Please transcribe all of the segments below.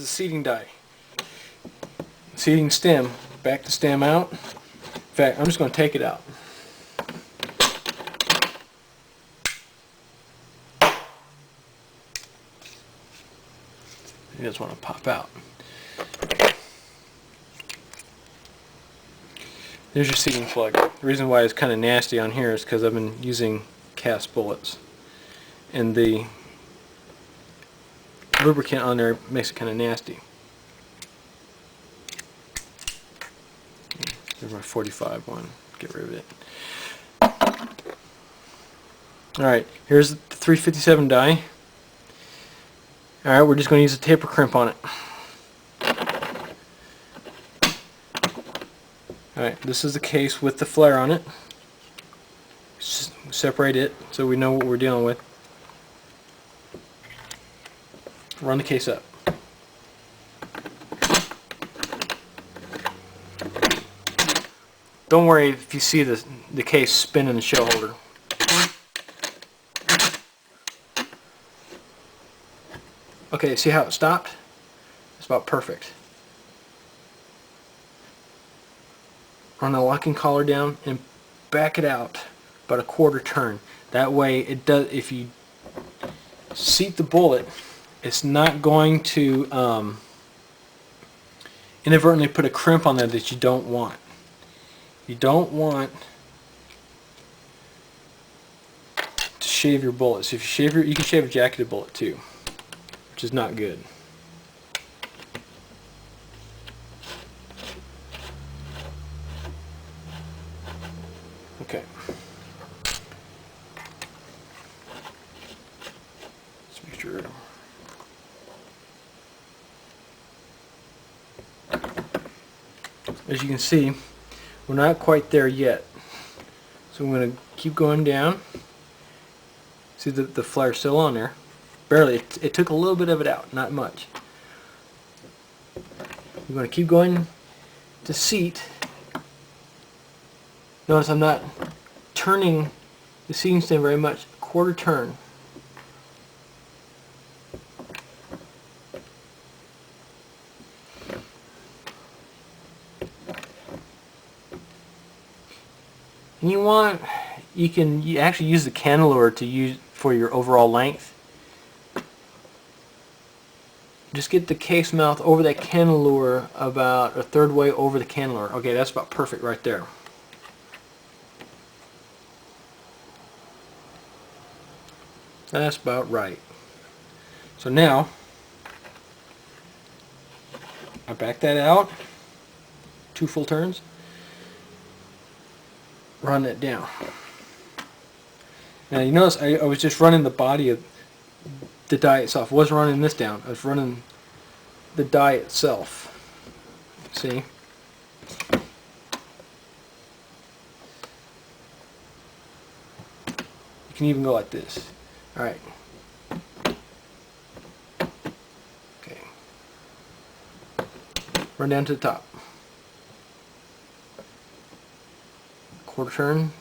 the seating die. Seating stem. Back the stem out. In fact, I'm just going to take it out. You just want to pop out. There's your seating plug. The reason why it's kind of nasty on here is because I've been using cast bullets, and the lubricant on there makes it kind of nasty. There's my 45 one. Get rid of it. Alright, here's the 357 die. Alright, we're just going to use a taper crimp on it. Alright, this is the case with the flare on it. Separate it so we know what we're dealing with. Run the case up. Don't worry if you see the case spin in the shell holder. Okay, see how it stopped? It's about perfect. Run the locking collar down and back it out about a quarter turn. That way it does, if you seat the bullet, it's not going to inadvertently put a crimp on there that you don't want. You don't want to shave your bullets. If you shave you can shave a jacketed bullet too, which is not good. Okay. Let's make sure. As you can see, we're not quite there yet. So I'm going to keep going down. See the flare's still on there. Barely. It took a little bit of it out, not much. I'm going to keep going to seat. Notice I'm not turning the seating stem very much. Quarter turn. And you actually use the cannelure to use for your overall length. Just get the case mouth over that cannelure about a third way over the cannelure. Okay, that's about perfect right there. That's about right. So now, I back that out, 2 full turns, run it down. Now you notice I was just running the body of the die itself. I wasn't running this down. I was running the die itself. See? You can even go like this. Alright. Okay. Run down to the top. Quarter turn.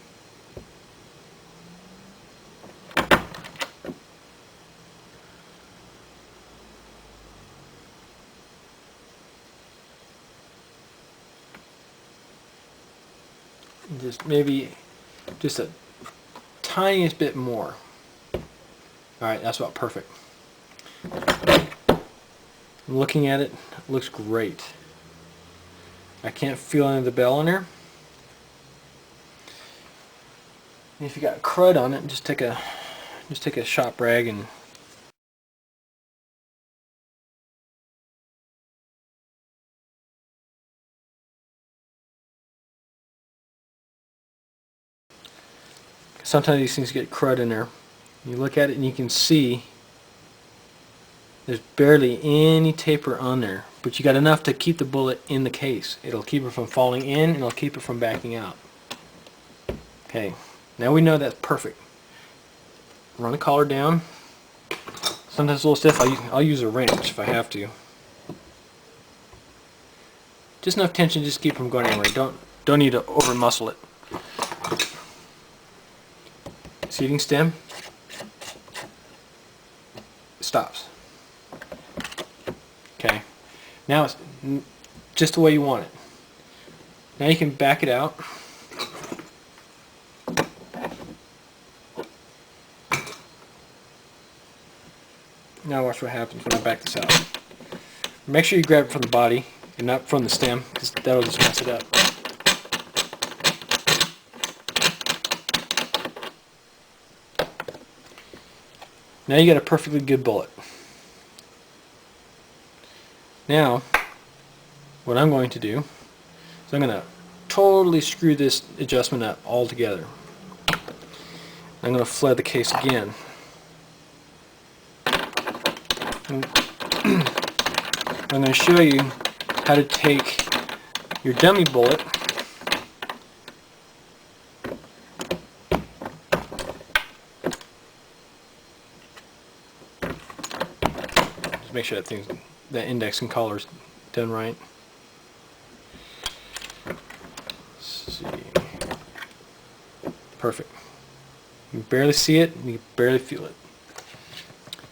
Just maybe just a tiniest bit more. Alright, that's about perfect. I'm looking at it, it looks great. I can't feel any of the bell in there. And if you got crud on it, just take a shop rag and sometimes these things get crud in there. You look at it and you can see there's barely any taper on there, but you got enough to keep the bullet in the case. It'll keep it from falling in and it'll keep it from backing out. Okay, now we know that's perfect. Run the collar down. Sometimes it's a little stiff. I'll use a wrench if I have to. Just enough tension just to keep it from going anywhere. Don't need to over muscle it. Seating stem. Stops. Okay. Now it's just the way you want it. Now you can back it out. Now watch what happens when I back this out. Make sure you grab it from the body and not from the stem, because that'll just mess it up. Now you got a perfectly good bullet. Now, what I'm going to do is I'm going to totally screw this adjustment up all together. I'm going to flood the case again. I'm going to show you how to take your dummy bullet just make sure that index and collar is done right. Let's see. Perfect. You can barely see it, and you can barely feel it.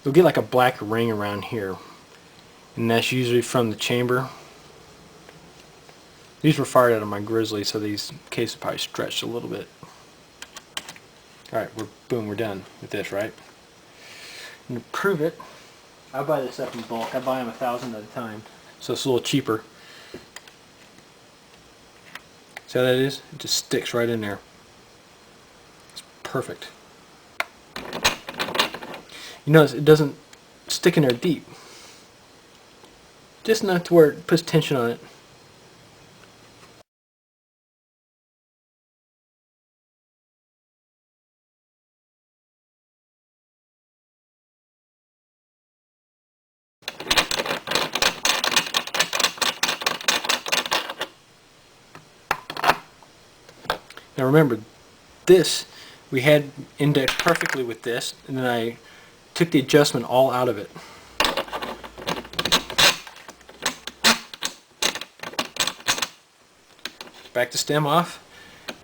You'll get like a black ring around here, and that's usually from the chamber. These were fired out of my Grizzly, so these cases probably stretched a little bit. Alright, we're done with this, right? And to prove it, I buy this up in bulk. I buy them 1,000 at a time, so it's a little cheaper. See how that is? It just sticks right in there. It's perfect. You notice it doesn't stick in there deep. Just enough to where it puts tension on it. Now remember, this we had indexed perfectly with this, and then I took the adjustment all out of it. Back the stem off,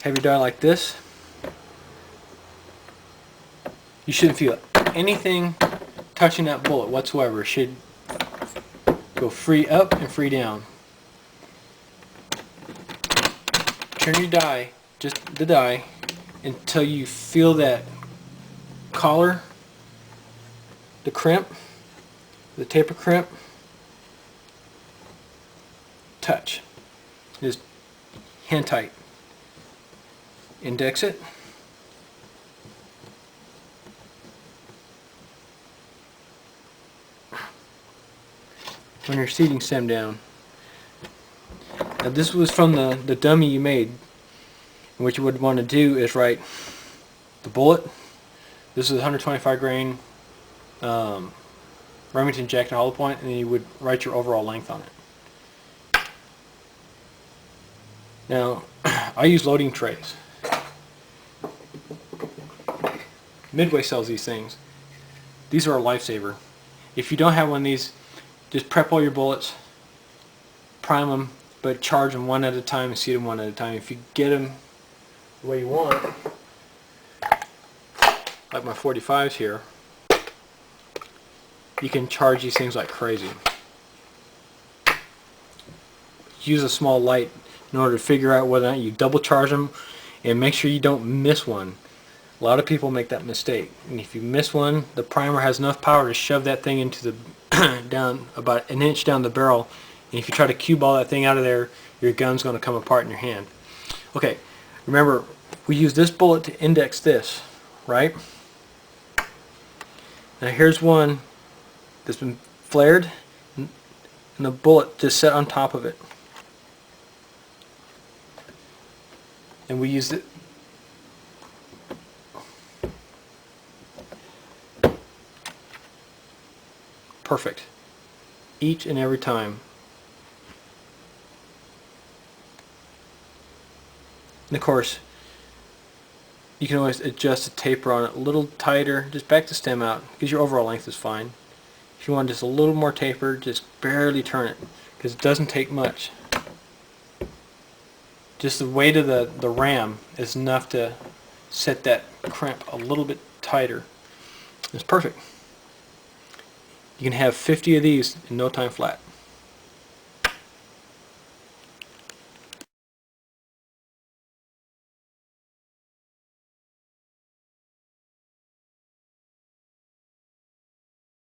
have your die like this. You shouldn't feel anything touching that bullet whatsoever. It should go free up and free down. Turn your die, just the die, until you feel that collar, the crimp, the taper crimp, touch. Just hand tight. Index it. When you're seating stem down. Now this was from the dummy you made. And what you would want to do is write the bullet. This is 125 grain Remington jacket hollow point, and then you would write your overall length on it. Now, I use loading trays. Midway sells these things. These are a lifesaver. If you don't have one of these, just prep all your bullets, prime them, but charge them one at a time and seat them one at a time. If you get them the way you want, like my 45s here, you can charge these things like crazy. Use a small light in order to figure out whether or not you double charge them, and make sure you don't miss one. A lot of people make that mistake, and if you miss one, the primer has enough power to shove that thing into the down about an inch down the barrel, and if you try to cue ball that thing out of there, your gun's going to come apart in your hand. Okay, remember, we use this bullet to index this, right? Now here's one that's been flared, and the bullet just set on top of it. And we use it. Perfect. Each and every time. And of course, you can always adjust the taper on it a little tighter. Just back the stem out, because your overall length is fine. If you want just a little more taper, just barely turn it, because it doesn't take much. Just the weight of the ram is enough to set that crimp a little bit tighter. It's perfect. You can have 50 of these in no time flat.